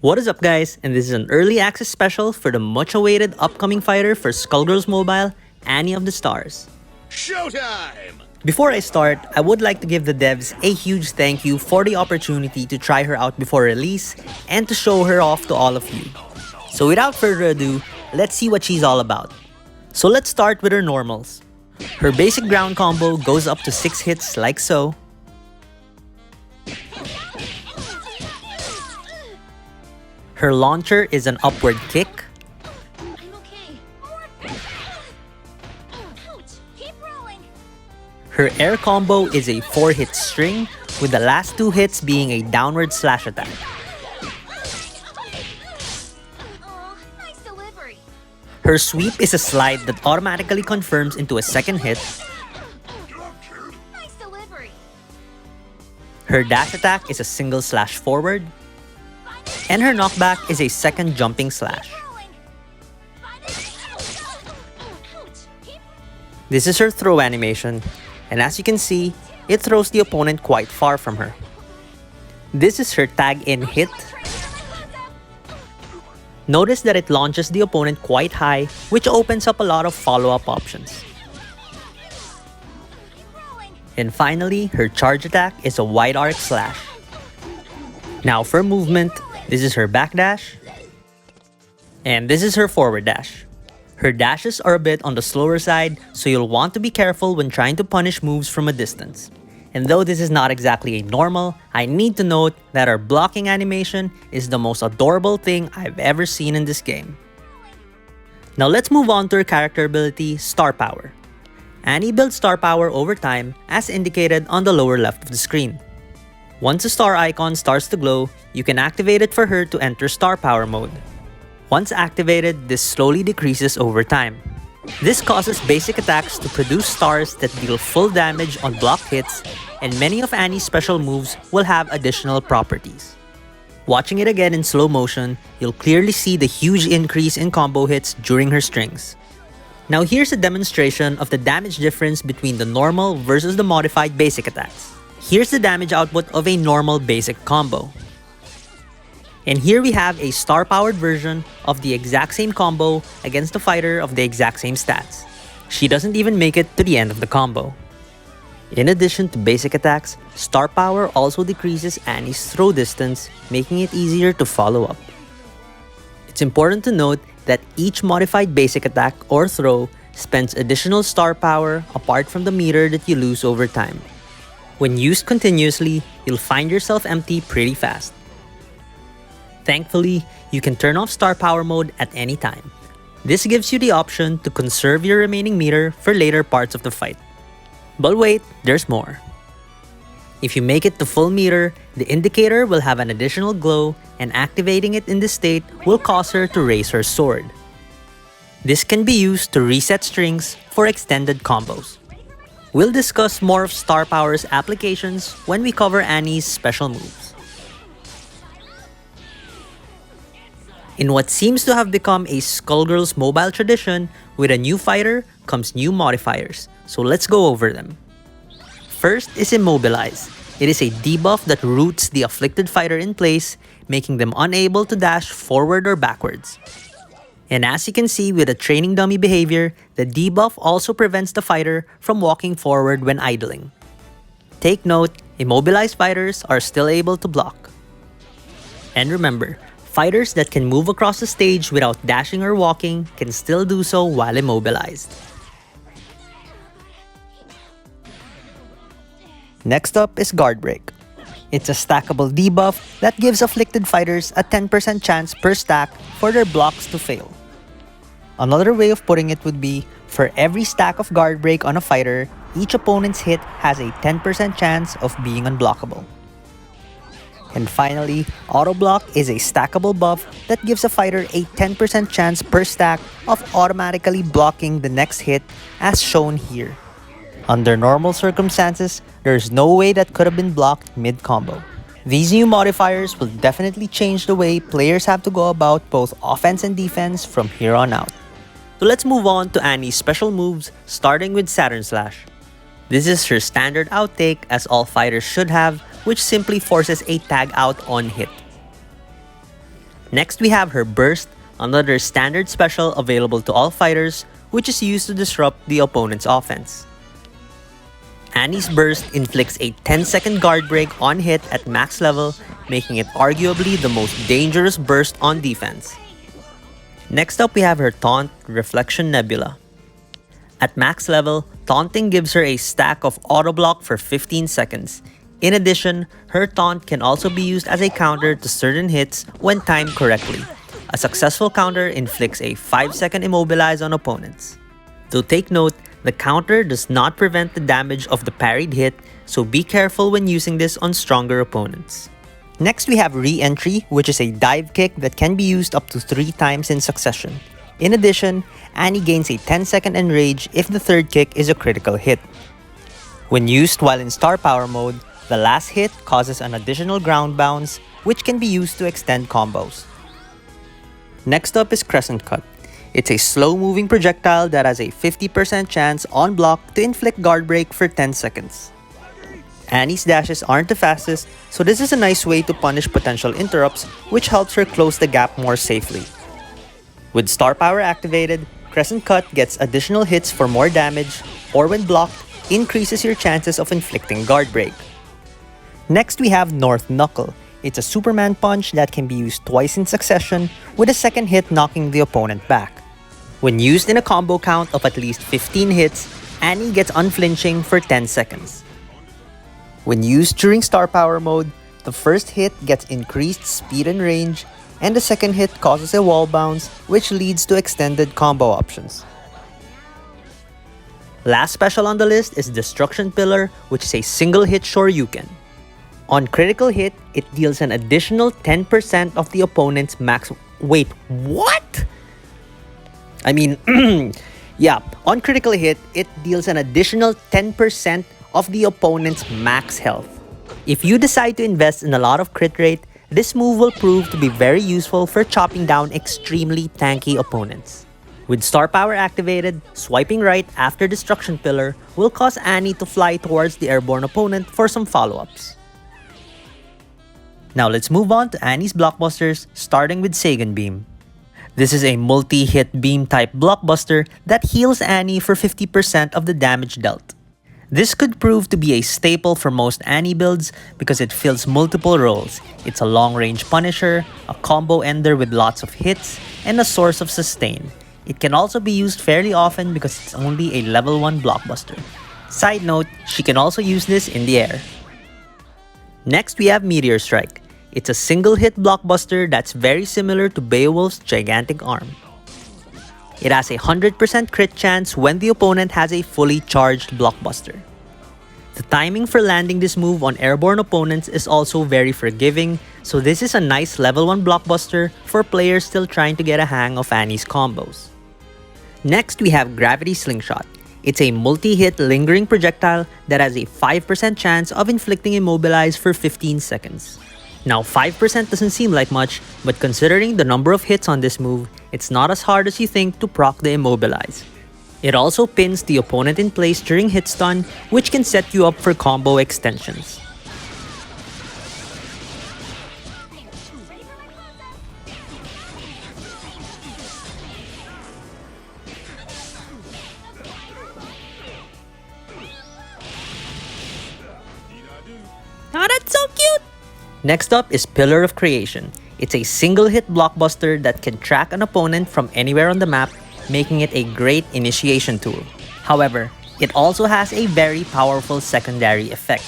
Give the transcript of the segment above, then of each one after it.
What is up guys, and this is an early access special for the much awaited upcoming fighter for Skullgirls Mobile, Annie of the Stars. Showtime! Before I start, I would like to give the devs a huge thank you for the opportunity to try her out before release and to show her off to all of you. So without further ado, let's see what she's all about. So let's start with her normals. Her basic ground combo goes up to 6 hits like so. Her launcher is an upward kick. Her air combo is a 4-hit string, with the last 2 hits being a downward slash attack. Her sweep is a slide that automatically confirms into a second hit. Her dash attack is a single slash forward. And her knockback is a second jumping slash. This is her throw animation, and as you can see, it throws the opponent quite far from her. This is her tag in hit. Notice that it launches the opponent quite high, which opens up a lot of follow-up options. And finally, her charge attack is a wide arc slash. Now for movement, this is her backdash, and this is her forward dash. Her dashes are a bit on the slower side, so you'll want to be careful when trying to punish moves from a distance. And though this is not exactly a normal, I need to note that her blocking animation is the most adorable thing I've ever seen in this game. Now let's move on to her character ability, Star Power. Annie builds Star Power over time as indicated on the lower left of the screen. Once a star icon starts to glow, you can activate it for her to enter Star Power mode. Once activated, this slowly decreases over time. This causes basic attacks to produce stars that deal full damage on blocked hits, and many of Annie's special moves will have additional properties. Watching it again in slow motion, you'll clearly see the huge increase in combo hits during her strings. Now here's a demonstration of the damage difference between the normal versus the modified basic attacks. Here's the damage output of a normal basic combo. And here we have a star-powered version of the exact same combo against a fighter of the exact same stats. She doesn't even make it to the end of the combo. In addition to basic attacks, star power also decreases Annie's throw distance, making it easier to follow up. It's important to note that each modified basic attack or throw spends additional star power apart from the meter that you lose over time. When used continuously, you'll find yourself empty pretty fast. Thankfully, you can turn off Star Power mode at any time. This gives you the option to conserve your remaining meter for later parts of the fight. But wait, there's more. If you make it to full meter, the indicator will have an additional glow, and activating it in this state will cause her to raise her sword. This can be used to reset strings for extended combos. We'll discuss more of Star Power's applications when we cover Annie's special moves. In what seems to have become a Skullgirls Mobile tradition, with a new fighter comes new modifiers, so let's go over them. First is Immobilize. It is a debuff that roots the afflicted fighter in place, making them unable to dash forward or backwards. And as you can see with the training dummy behavior, the debuff also prevents the fighter from walking forward when idling. Take note, immobilized fighters are still able to block. And remember, fighters that can move across the stage without dashing or walking can still do so while immobilized. Next up is Guard Break. It's a stackable debuff that gives afflicted fighters a 10% chance per stack for their blocks to fail. Another way of putting it would be, for every stack of Guard Break on a fighter, each opponent's hit has a 10% chance of being unblockable. And finally, Auto Block is a stackable buff that gives a fighter a 10% chance per stack of automatically blocking the next hit, as shown here. Under normal circumstances, there's no way that could have been blocked mid-combo. These new modifiers will definitely change the way players have to go about both offense and defense from here on out. So let's move on to Annie's special moves, starting with Saturn Slash. This is her standard outtake, as all fighters should have, which simply forces a tag out on hit. Next we have her Burst, another standard special available to all fighters, which is used to disrupt the opponent's offense. Annie's Burst inflicts a 10-second guard break on hit at max level, making it arguably the most dangerous burst on defense. Next up we have her Taunt, Reflection Nebula. At max level, taunting gives her a stack of auto block for 15 seconds. In addition, her taunt can also be used as a counter to certain hits when timed correctly. A successful counter inflicts a 5-second immobilize on opponents. To take note, the counter does not prevent the damage of the parried hit, so be careful when using this on stronger opponents. Next we have Re-Entry, which is a dive kick that can be used up to 3 times in succession. In addition, Annie gains a 10-second enrage if the third kick is a critical hit. When used while in star power mode, the last hit causes an additional ground bounce, which can be used to extend combos. Next up is Crescent Cut. It's a slow-moving projectile that has a 50% chance on block to inflict guard break for 10 seconds. Annie's dashes aren't the fastest, so this is a nice way to punish potential interrupts, which helps her close the gap more safely. With star power activated, Crescent Cut gets additional hits for more damage, or when blocked, increases your chances of inflicting guard break. Next we have North Knuckle. It's a Superman punch that can be used twice in succession, with a second hit knocking the opponent back. When used in a combo count of at least 15 hits, Annie gets unflinching for 10 seconds. When used during star power mode, the first hit gets increased speed and range, and the second hit causes a wall bounce, which leads to extended combo options. Last special on the list is Destruction Pillar, which is a single hit Shoryuken. On critical hit, it deals an additional 10% of the opponent's max... Wait, what? Yeah, on critical hit, it deals an additional 10% of the opponent's max health. If you decide to invest in a lot of crit rate, this move will prove to be very useful for chopping down extremely tanky opponents. With star power activated, swiping right after Destruction Pillar will cause Annie to fly towards the airborne opponent for some follow-ups. Now let's move on to Annie's Blockbusters, starting with Seigen Beam. This is a multi-hit beam type blockbuster that heals Annie for 50% of the damage dealt. This could prove to be a staple for most Annie builds because it fills multiple roles. It's a long-range punisher, a combo ender with lots of hits, and a source of sustain. It can also be used fairly often because it's only a level 1 blockbuster. Side note, she can also use this in the air. Next we have Meteor Strike. It's a single-hit blockbuster that's very similar to Beowulf's gigantic arm. It has a 100% crit chance when the opponent has a fully charged blockbuster. The timing for landing this move on airborne opponents is also very forgiving, so this is a nice level 1 blockbuster for players still trying to get a hang of Annie's combos. Next we have Gravity Slingshot. It's a multi-hit lingering projectile that has a 5% chance of inflicting immobilize for 15 seconds. Now 5% doesn't seem like much, but considering the number of hits on this move, it's not as hard as you think to proc the immobilize. It also pins the opponent in place during hit stun, which can set you up for combo extensions. Oh, that's so cute! Next up is Pillar of Creation. It's a single-hit blockbuster that can track an opponent from anywhere on the map, making it a great initiation tool. However, it also has a very powerful secondary effect.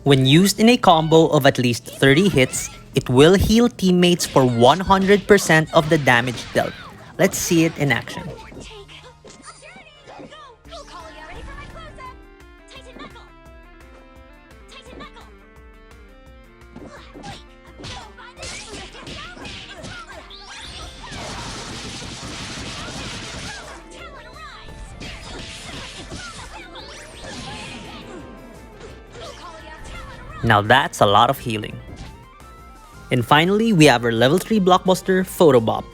When used in a combo of at least 30 hits, it will heal teammates for 100% of the damage dealt. Let's see it in action. Now that's a lot of healing. And finally, we have our level 3 blockbuster, Photobop.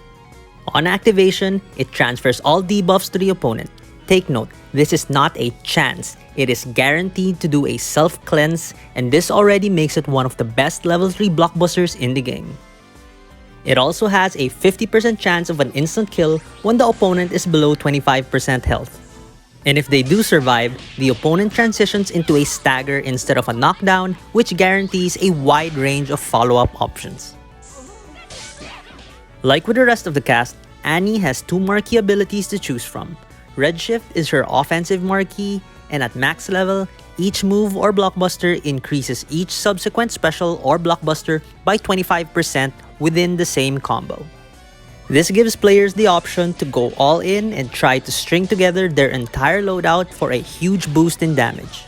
On activation, it transfers all debuffs to the opponent. Take note, this is not a chance. It is guaranteed to do a self-cleanse, and this already makes it one of the best level 3 blockbusters in the game. It also has a 50% chance of an instant kill when the opponent is below 25% health. And if they do survive, the opponent transitions into a stagger instead of a knockdown, which guarantees a wide range of follow-up options. Like with the rest of the cast, Annie has two Marquee abilities to choose from. Redshift is her offensive Marquee, and at max level, each move or blockbuster increases each subsequent special or blockbuster by 25% within the same combo. This gives players the option to go all in and try to string together their entire loadout for a huge boost in damage.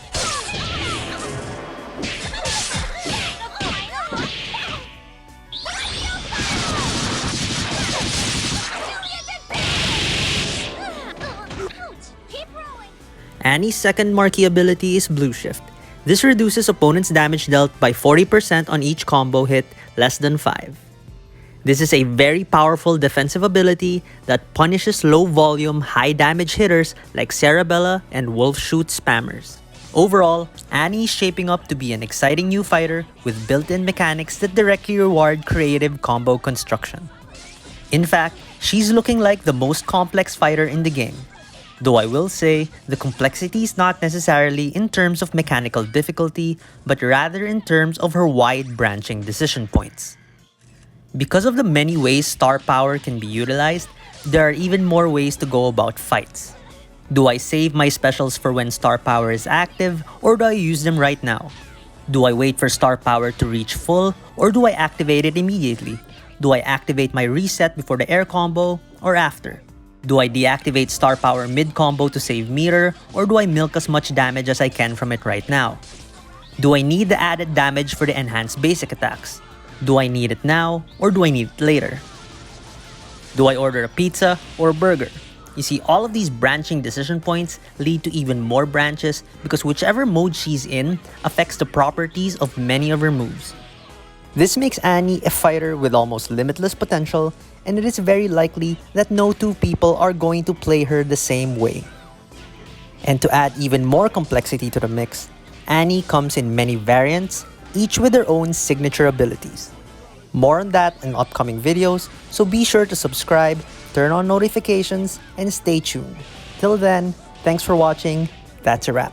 Annie's second Marquee ability is Blue Shift. This reduces opponents' damage dealt by 40% on each combo hit less than 5. This is a very powerful defensive ability that punishes low-volume, high-damage hitters like Cerebella and Wolf Shoot spammers. Overall, Annie is shaping up to be an exciting new fighter with built-in mechanics that directly reward creative combo construction. In fact, she's looking like the most complex fighter in the game. Though I will say, the complexity is not necessarily in terms of mechanical difficulty, but rather in terms of her wide branching decision points. Because of the many ways star power can be utilized, there are even more ways to go about fights. Do I save my specials for when star power is active, or do I use them right now? Do I wait for star power to reach full, or do I activate it immediately? Do I activate my reset before the air combo, or after? Do I deactivate star power mid-combo to save meter, or do I milk as much damage as I can from it right now? Do I need the added damage for the enhanced basic attacks? Do I need it now, or do I need it later? Do I order a pizza or a burger? You see, all of these branching decision points lead to even more branches because whichever mode she's in affects the properties of many of her moves. This makes Annie a fighter with almost limitless potential, and it is very likely that no two people are going to play her the same way. And to add even more complexity to the mix, Annie comes in many variants, each with their own signature abilities. More on that in upcoming videos, so be sure to subscribe, turn on notifications, and stay tuned. Till then, thanks for watching. That's a wrap.